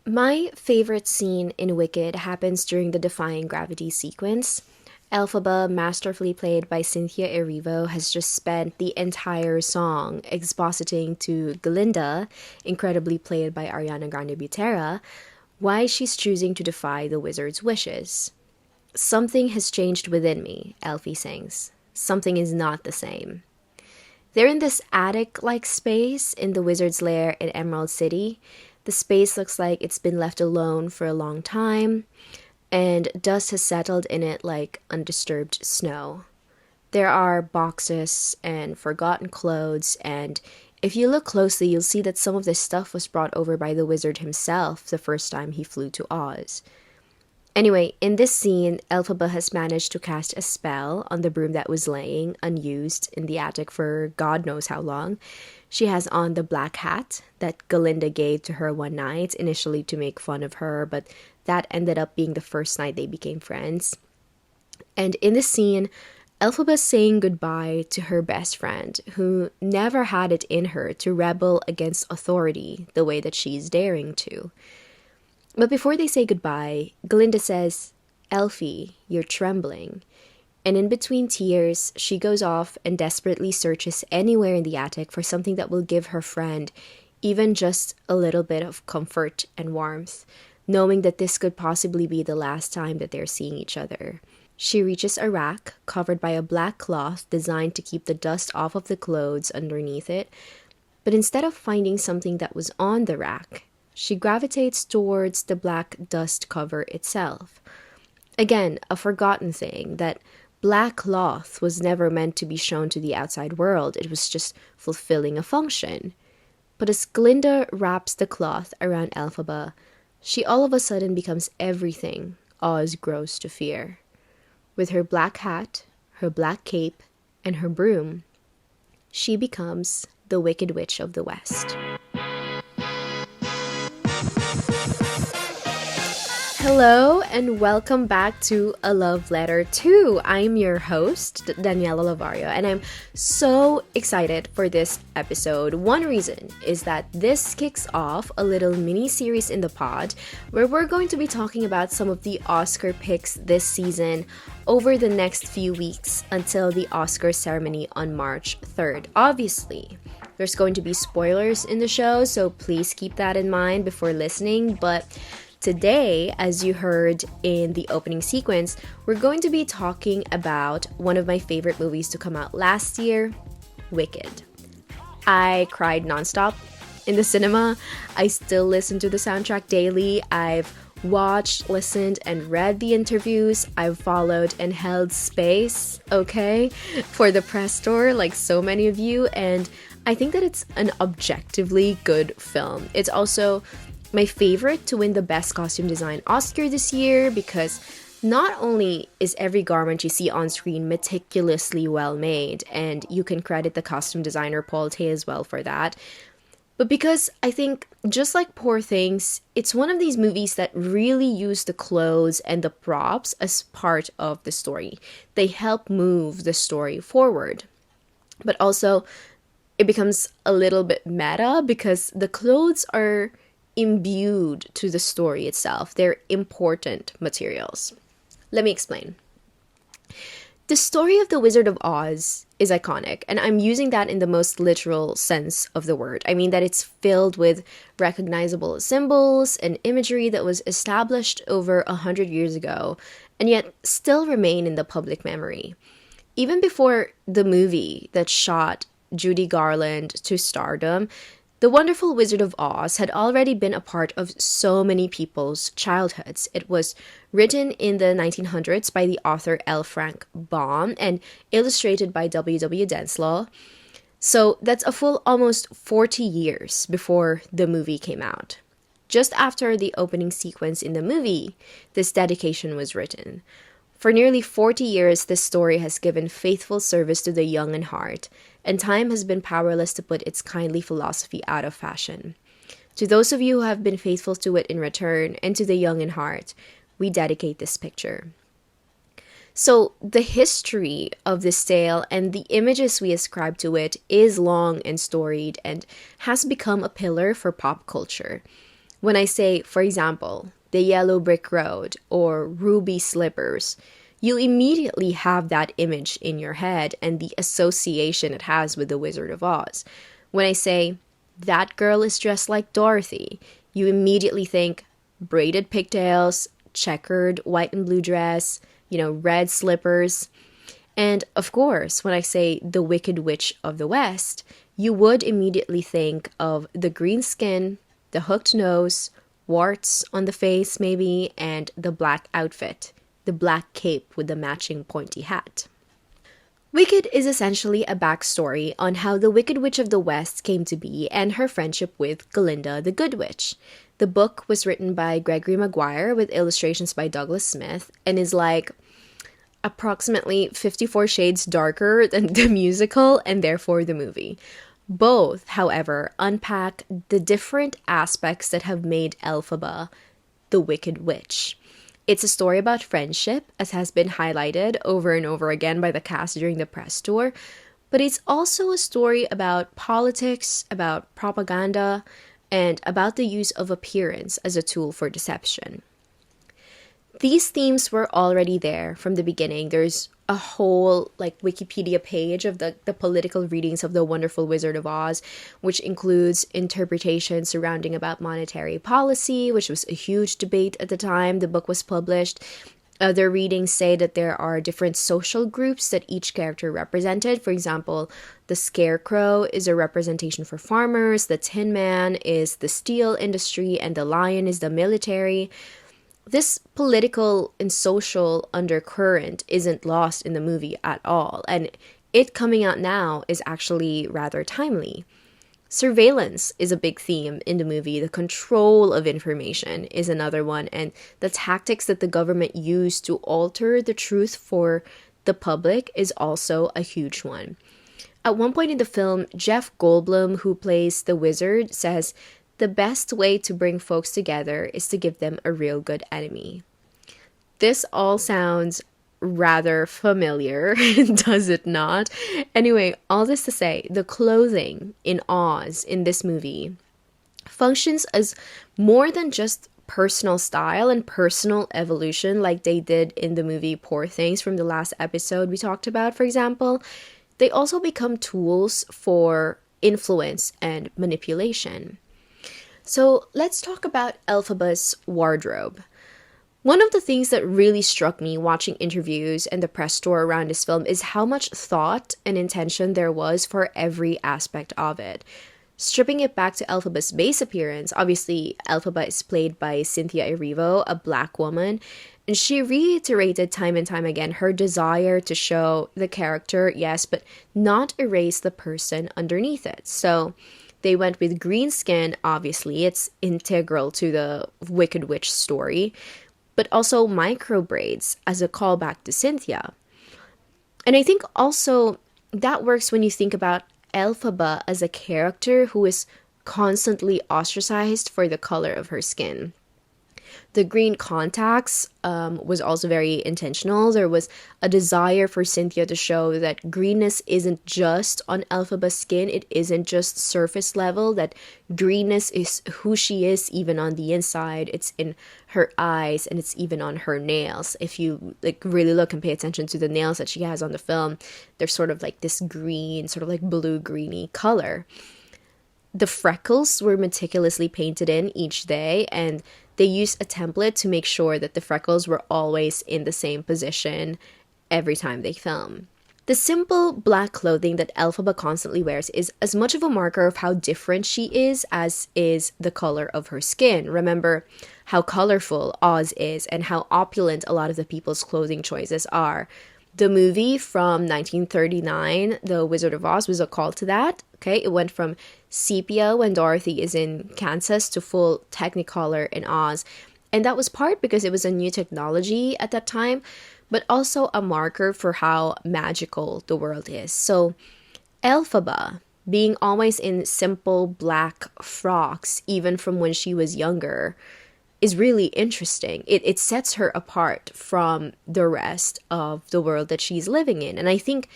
My favorite scene in Wicked happens during the Defying Gravity sequence. Elphaba, masterfully played by Cynthia Erivo, has just spent the entire song expositing to Glinda, incredibly played by Ariana Grande Butera, why she's choosing to defy the wizard's wishes. Something has changed within me, Elfie sings. Something is not the same. They're in this attic like space in the wizard's lair in Emerald City. The space looks like it's been left alone for a long time, and dust has settled in it like undisturbed snow. There are boxes and forgotten clothes, and if you look closely, you'll see that some of this stuff was brought over by the wizard himself the first time he flew to Oz. Anyway, in this scene, Elphaba has managed to cast a spell on the broom that was laying unused in the attic for God knows how long. She has on the black hat that Galinda gave to her one night, initially to make fun of her, but that ended up being the first night they became friends. And in this scene, Elphaba's saying goodbye to her best friend, who never had it in her to rebel against authority the way that she's daring to. But before they say goodbye, Glinda says, "Elfie, you're trembling." And in between tears, she goes off and desperately searches anywhere in the attic for something that will give her friend even just a little bit of comfort and warmth, knowing that this could possibly be the last time that they're seeing each other. She reaches a rack covered by a black cloth designed to keep the dust off of the clothes underneath it, but instead of finding something that was on the rack, she gravitates towards the black dust cover itself. Again, a forgotten thing, that black cloth was never meant to be shown to the outside world. It was just fulfilling a function. But as Glinda wraps the cloth around Elphaba, she all of a sudden becomes everything Oz grows to fear. With her black hat, her black cape, and her broom, she becomes the Wicked Witch of the West. Hello and welcome back to A Love Letter 2. I'm your host, Danielle Olavario, and I'm so excited for this episode. One reason is that this kicks off a little mini-series in the pod where we're going to be talking about some of the Oscar picks this season over the next few weeks until the Oscar ceremony on March 3rd. Obviously, there's going to be spoilers in the show, so please keep that in mind before listening, but today, as you heard in the opening sequence, we're going to be talking about one of my favorite movies to come out last year, Wicked. I cried nonstop in the cinema. I still listen to the soundtrack daily. I've watched, listened, and read the interviews. I've followed and held space, for the press tour, like so many of you, and I think that it's an objectively good film. It's also my favorite to win the Best Costume Design Oscar this year because not only is every garment you see on screen meticulously well made, and you can credit the costume designer Paul Tazewell for that, but because I think, just like Poor Things, it's one of these movies that really use the clothes and the props as part of the story. They help move the story forward. But also, it becomes a little bit meta because the clothes are imbued to the story itself. They're important materials. Let me explain. The story of the Wizard of Oz is iconic, and I'm using that in the most literal sense of the word. I mean that it's filled with recognizable symbols and imagery that was established over 100 years ago, and yet still remain in the public memory. Even before the movie that shot Judy Garland to stardom, The Wonderful Wizard of Oz had already been a part of so many people's childhoods. It was written in the 1900s by the author L. Frank Baum and illustrated by W. W. Denslow. So that's a full almost 40 years before the movie came out. Just after the opening sequence in the movie, this dedication was written. For nearly 40 years, this story has given faithful service to the young in heart, and time has been powerless to put its kindly philosophy out of fashion. To those of you who have been faithful to it in return, and to the young in heart, we dedicate this picture. So, the history of this tale and the images we ascribe to it is long and storied and has become a pillar for pop culture. When I say, for example, the yellow brick road or ruby slippers, you immediately have that image in your head and the association it has with the Wizard of Oz. When I say, that girl is dressed like Dorothy, you immediately think braided pigtails, checkered white and blue dress, red slippers. And of course, when I say the Wicked Witch of the West, you would immediately think of the green skin, the hooked nose, warts on the face maybe, and the black outfit, the black cape with the matching pointy hat. Wicked is essentially a backstory on how the Wicked Witch of the West came to be and her friendship with Glinda the Good Witch. The book was written by Gregory Maguire with illustrations by Douglas Smith and is like approximately 54 shades darker than the musical and therefore the movie. Both, however, unpack the different aspects that have made Elphaba the Wicked Witch. It's a story about friendship, as has been highlighted over and over again by the cast during the press tour, but it's also a story about politics, about propaganda, and about the use of appearance as a tool for deception. These themes were already there from the beginning. There's a whole Wikipedia page of the political readings of The Wonderful Wizard of Oz, which includes interpretations surrounding about monetary policy, which was a huge debate at the time the book was published. Other readings say that there are different social groups that each character represented. For example, the Scarecrow is a representation for farmers, the Tin Man is the steel industry, and the Lion is the military. This political and social undercurrent isn't lost in the movie at all, and it coming out now is actually rather timely. Surveillance is a big theme in the movie. The control of information is another one, and the tactics that the government use to alter the truth for the public is also a huge one. At one point in the film, Jeff Goldblum, who plays the wizard, says, "The best way to bring folks together is to give them a real good enemy." This all sounds rather familiar, does it not? Anyway, all this to say, the clothing in Oz in this movie functions as more than just personal style and personal evolution like they did in the movie Poor Things from the last episode we talked about, for example. They also become tools for influence and manipulation. So let's talk about Elphaba's wardrobe. One of the things that really struck me watching interviews and the press tour around this film is how much thought and intention there was for every aspect of it. Stripping it back to Elphaba's base appearance, obviously Elphaba is played by Cynthia Erivo, a black woman, and she reiterated time and time again her desire to show the character, yes, but not erase the person underneath it. So they went with green skin, obviously, it's integral to the Wicked Witch story, but also micro braids as a callback to Cynthia. And I think also that works when you think about Elphaba as a character who is constantly ostracized for the color of her skin. The green contacts was also very intentional. There was a desire for Cynthia to show that greenness isn't just on Elphaba's skin. It isn't just surface level, that greenness is who she is even on the inside. It's in her eyes and it's even on her nails. If you really look and pay attention to the nails that she has on the film, they're sort of like this green, sort of like blue-greeny color. The freckles were meticulously painted in each day, and they used a template to make sure that the freckles were always in the same position every time they film. The simple black clothing that Elphaba constantly wears is as much of a marker of how different she is as is the color of her skin. Remember how colorful Oz is and how opulent a lot of the people's clothing choices are. The movie from 1939, The Wizard of Oz, was a call to that. Okay, it went from sepia when Dorothy is in Kansas to full Technicolor in Oz. And that was part because it was a new technology at that time, but also a marker for how magical the world is. So Elphaba, being always in simple black frocks, even from when she was younger, is really interesting. It sets her apart from the rest of the world that she's living in. And I think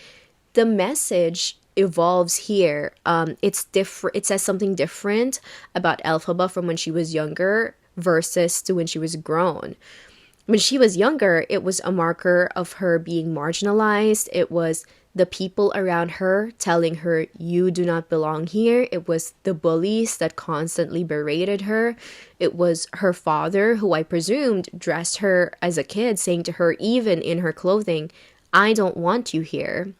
the message evolves here, it's different. It says something different about Elphaba from when she was younger versus to when she was grown. When she was younger, it was a marker of her being marginalized. It was the people around her telling her, you do not belong here. It was the bullies that constantly berated her. It was her father, who I presumed dressed her as a kid, saying to her, even in her clothing, I don't want you here.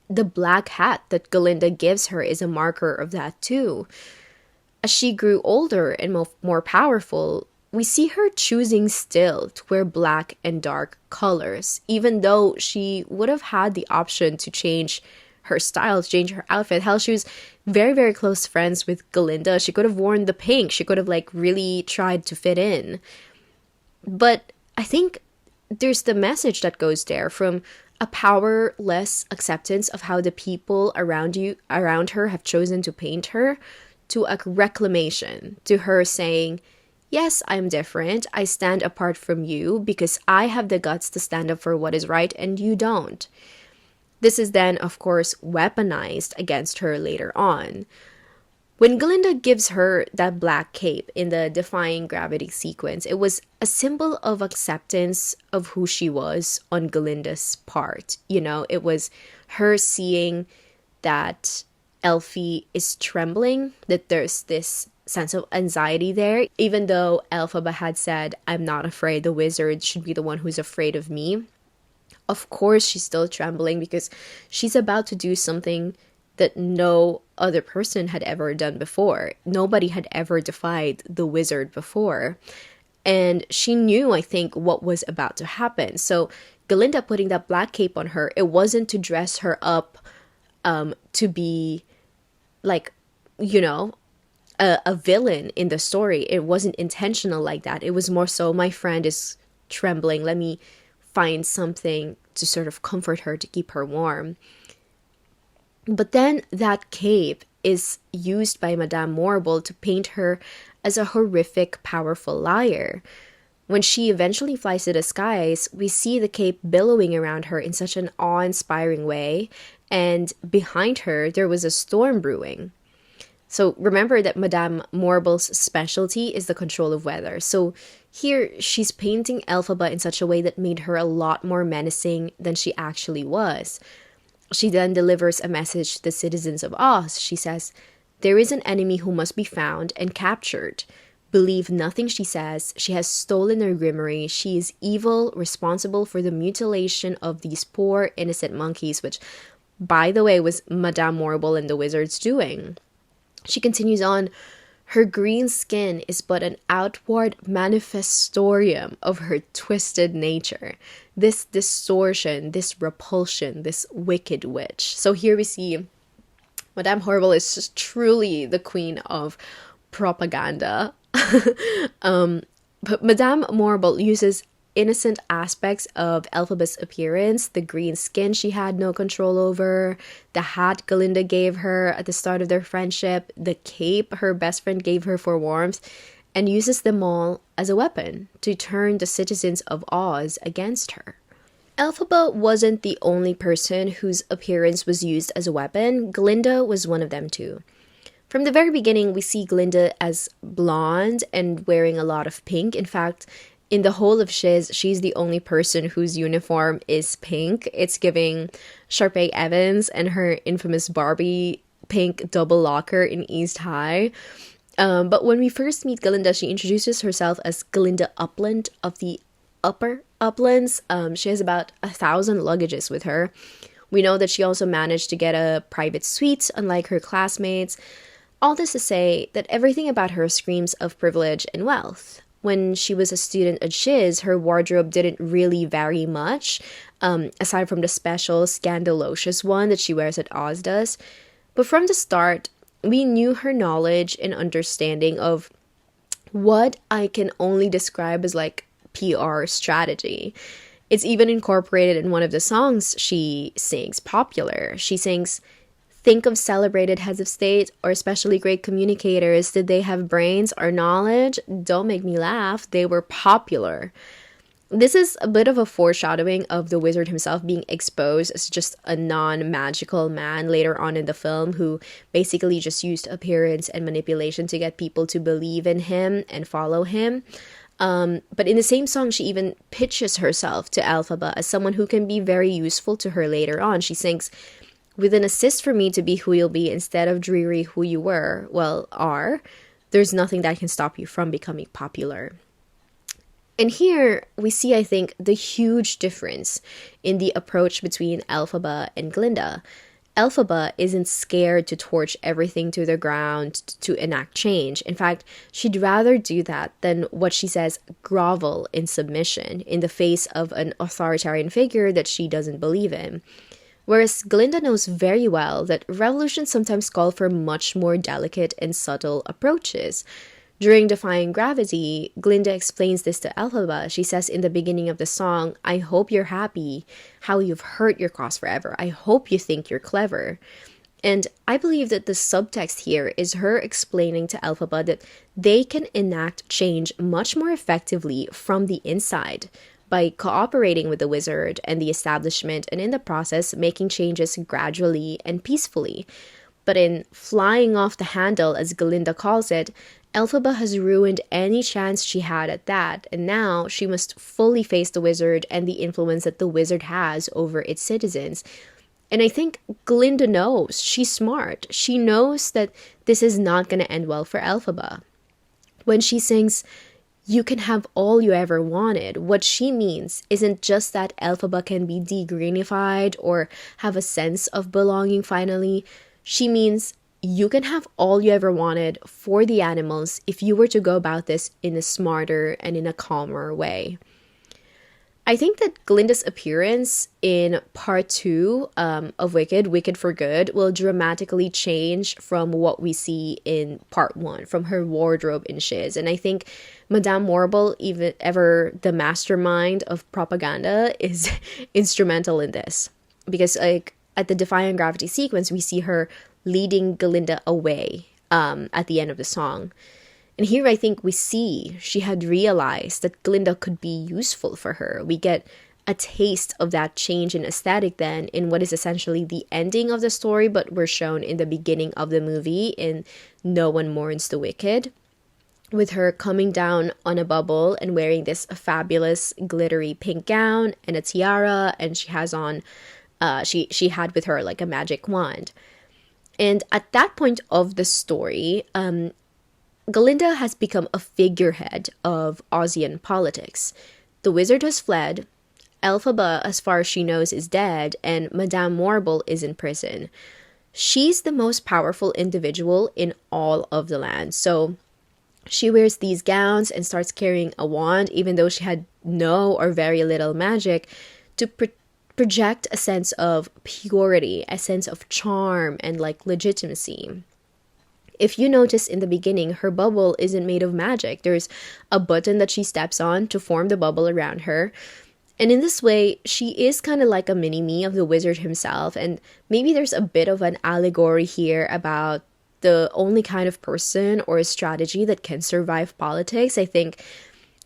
The black hat that Glinda gives her is a marker of that too. As she grew older and more powerful, we see her choosing still to wear black and dark colors, even though she would have had the option to change her style, to change her outfit. Hell, she was very, very close friends with Glinda. She could have worn the pink. She could have like really tried to fit in. But I think there's the message that goes there from a powerless acceptance of how the people around her have chosen to paint her, to a reclamation, to her saying, yes, I'm different. I stand apart from you because I have the guts to stand up for what is right and you don't. This is then, of course, weaponized against her later on. When Glinda gives her that black cape in the Defying Gravity sequence, it was a symbol of acceptance of who she was on Glinda's part. You know, it was her seeing that Elfie is trembling, that there's this sense of anxiety there, even though Elphaba had said, I'm not afraid, the wizard should be the one who's afraid of me. Of course, she's still trembling because she's about to do something that no other person had ever done before. Nobody had ever defied the wizard before. And she knew, I think, what was about to happen. So Glinda putting that black cape on her, it wasn't to dress her up to be like, you know, a villain in the story. It wasn't intentional like that. It was more so, my friend is trembling. Let me find something to sort of comfort her, to keep her warm. But then that cape is used by Madame Morrible to paint her as a horrific, powerful liar. When she eventually flies to the skies, we see the cape billowing around her in such an awe-inspiring way, and behind her there was a storm brewing. So remember that Madame Morrible's specialty is the control of weather. So here she's painting Elphaba in such a way that made her a lot more menacing than she actually was. She then delivers a message to the citizens of Oz. She says, there is an enemy who must be found and captured. Believe nothing she says. She has stolen our grimoire. She is evil, responsible for the mutilation of these poor, innocent monkeys, which, by the way, was Madame Morrible and the wizards doing. She continues on, her green skin is but an outward manifestorium of her twisted nature. This distortion, this repulsion, this wicked witch. So here we see Madame Morrible is just truly the queen of propaganda. But Madame Morrible uses innocent aspects of Elphaba's appearance, the green skin she had no control over, the hat Glinda gave her at the start of their friendship, the cape her best friend gave her for warmth, and uses them all as a weapon to turn the citizens of Oz against her. Elphaba wasn't the only person whose appearance was used as a weapon. Glinda was one of them too. From the very beginning, we see Glinda as blonde and wearing a lot of pink. In fact, in the whole of Shiz, she's the only person whose uniform is pink. It's giving Sharpay Evans and her infamous Barbie pink double locker in East High. But when we first meet Glinda, she introduces herself as Glinda Upland of the Upper Uplands. She has about 1,000 luggages with her. We know that she also managed to get a private suite, unlike her classmates. All this to say that everything about her screams of privilege and wealth. When she was a student at Shiz, her wardrobe didn't really vary much, aside from the special scandalocious one that she wears at Oz does. But from the start, we knew her knowledge and understanding of what I can only describe as like PR strategy. It's even incorporated in one of the songs she sings, Popular. She sings, think of celebrated heads of state or especially great communicators. Did they have brains or knowledge? Don't make me laugh. They were popular. This is a bit of a foreshadowing of the wizard himself being exposed as just a non-magical man later on in the film, who basically just used appearance and manipulation to get people to believe in him and follow him. But in the same song, she even pitches herself to Elphaba as someone who can be very useful to her later on. She sings, "With an assist for me to be who you'll be instead of dreary who you are, there's nothing that can stop you from becoming popular." And here we see, I think, the huge difference in the approach between Elphaba and Glinda. Elphaba isn't scared to torch everything to the ground to enact change. In fact, she'd rather do that than what she says, grovel in submission in the face of an authoritarian figure that she doesn't believe in. Whereas Glinda knows very well that revolutions sometimes call for much more delicate and subtle approaches. During Defying Gravity, Glinda explains this to Elphaba. She says in the beginning of the song, "I hope you're happy, how you've hurt your cause forever. I hope you think you're clever." And I believe that the subtext here is her explaining to Elphaba that they can enact change much more effectively from the inside by cooperating with the wizard and the establishment, and in the process making changes gradually and peacefully. But in flying off the handle, as Glinda calls it, Elphaba has ruined any chance she had at that, and now she must fully face the wizard and the influence that the wizard has over its citizens. And I think Glinda knows. She's smart. She knows that this is not going to end well for Elphaba. When she sings, "You can have all you ever wanted," what she means isn't just that Elphaba can be de-greenified or have a sense of belonging finally. She means you can have all you ever wanted for the animals if you were to go about this in a smarter and in a calmer way. I think that Glinda's appearance in part 2 of Wicked for Good, will dramatically change from what we see in part 1, from her wardrobe in Shiz. And I think Madame Morrible, even ever the mastermind of propaganda, is instrumental in this. Because like at the Defying Gravity sequence, we see her leading Glinda away at the end of the song. And here I think we see she had realized that Glinda could be useful for her. We get a taste of that change in aesthetic then in what is essentially the ending of the story, but we're shown in the beginning of the movie in No One Mourns the Wicked, with her coming down on a bubble and wearing this fabulous glittery pink gown and a tiara, and she has on, she had with her like a magic wand. And at that point of the story, Glinda has become a figurehead of Ozian politics. The wizard has fled, Elphaba, as far as she knows, is dead, and Madame Morrible is in prison. She's the most powerful individual in all of the land. So she wears these gowns and starts carrying a wand, even though she had no or very little magic, to project a sense of purity, a sense of charm, and like legitimacy. If you notice in the beginning, her bubble isn't made of magic. There's a button that she steps on to form the bubble around her. And in this way, she is kind of like a mini-me of the wizard himself. And maybe there's a bit of an allegory here about the only kind of person or strategy that can survive politics. I think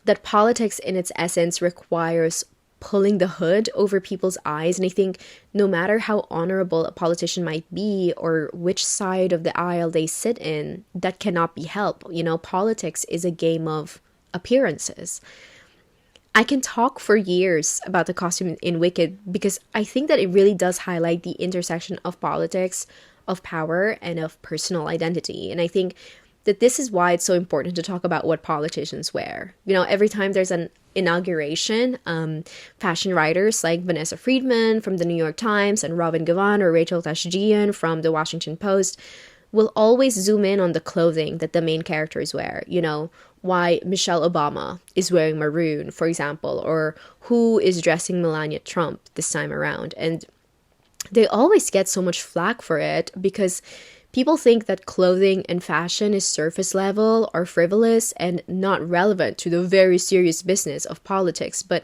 that politics in its essence requires pulling the hood over people's eyes. And I think no matter how honorable a politician might be or which side of the aisle they sit in, that cannot be helped. You know, politics is a game of appearances. I can talk for years about the costume in Wicked because I think that it really does highlight the intersection of politics, of power, and of personal identity. And I think that this is why it's so important to talk about what politicians wear. You know, every time there's an inauguration, fashion writers like Vanessa Friedman from the New York Times and Robin Givhan or Rachel Tashjian from the Washington Post will always zoom in on the clothing that the main characters wear. You know, why Michelle Obama is wearing maroon, for example, or who is dressing Melania Trump this time around. And they always get so much flack for it because people think that clothing and fashion is surface level or frivolous and not relevant to the very serious business of politics. But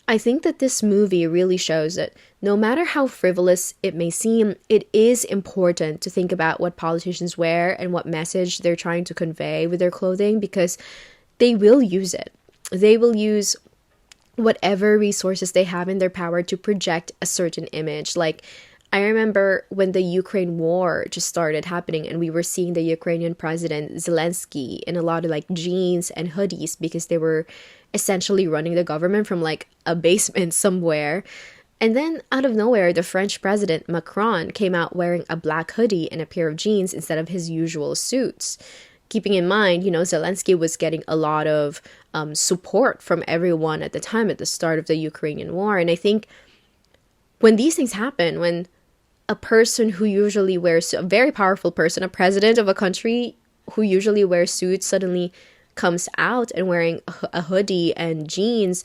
I think that this movie really shows that no matter how frivolous it may seem, it is important to think about what politicians wear and what message they're trying to convey with their clothing, because they will use it. They will use whatever resources they have in their power to project a certain image. Like, I remember when the Ukraine war just started happening and we were seeing the Ukrainian president Zelensky in a lot of like jeans and hoodies because they were essentially running the government from like a basement somewhere. And then out of nowhere, the French president Macron came out wearing a black hoodie and a pair of jeans instead of his usual suits. Keeping in mind, Zelensky was getting a lot of support from everyone at the time at the start of the Ukrainian war. And I think when these things happen, when a person who usually wears, a very powerful person, a president of a country who usually wears suits suddenly comes out and wearing a hoodie and jeans,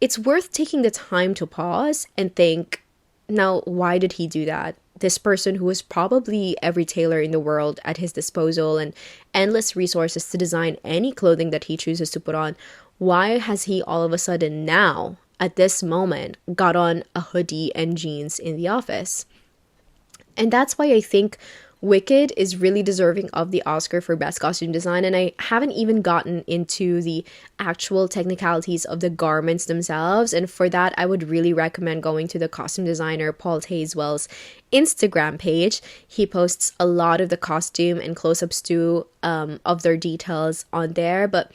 it's worth taking the time to pause and think, now, why did he do that? This person who has probably every tailor in the world at his disposal and endless resources to design any clothing that he chooses to put on, why has he all of a sudden now, at this moment, got on a hoodie and jeans in the office? And that's why I think Wicked is really deserving of the Oscar for Best Costume Design, and I haven't even gotten into the actual technicalities of the garments themselves, and for that I would really recommend going to the costume designer Paul Tazewell's Instagram page. He posts a lot of the costume and close-ups too of their details on there, but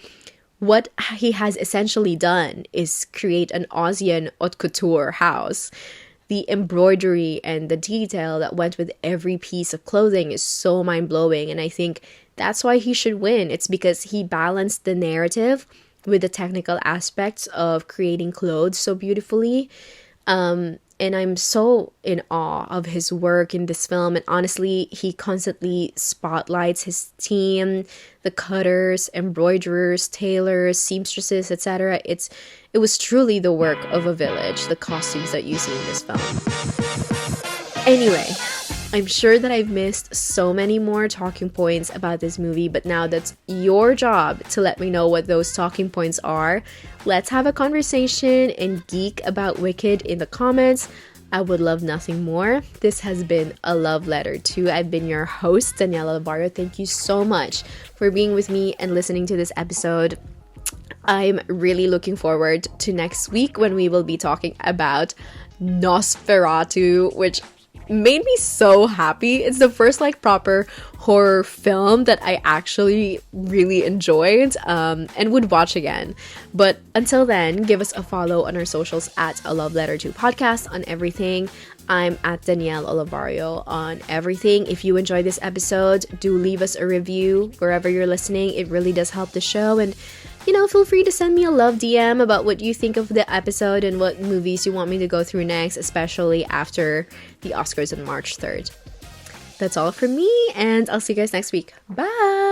what he has essentially done is create an Aussian haute couture house. The embroidery and the detail that went with every piece of clothing is so mind-blowing, and I think that's why he should win. It's because he balanced the narrative with the technical aspects of creating clothes so beautifully. And I'm so in awe of his work in this film. And honestly, he constantly spotlights his team, the cutters, embroiderers, tailors, seamstresses, etc. It was truly the work of a village, the costumes that you see in this film. Anyway, I'm sure that I've missed so many more talking points about this movie, but now that's your job to let me know what those talking points are. Let's have a conversation and geek about Wicked in the comments. I would love nothing more. This has been A Love Letter To. I've been your host, Danielle Olavario. Thank you so much for being with me and listening to this episode. I'm really looking forward to next week when we will be talking about Nosferatu, which made me so happy. It's the first proper horror film that I actually really enjoyed and would watch again. But until then, give us a follow on our socials at A Love Letter To Podcast on everything. I'm at Danielle Olavario on everything. If you enjoyed this episode, do leave us a review wherever you're listening. It really does help the show. And feel free to send me a love DM about what you think of the episode and what movies you want me to go through next, especially after the Oscars on March 3rd. That's all from me, and I'll see you guys next week. Bye!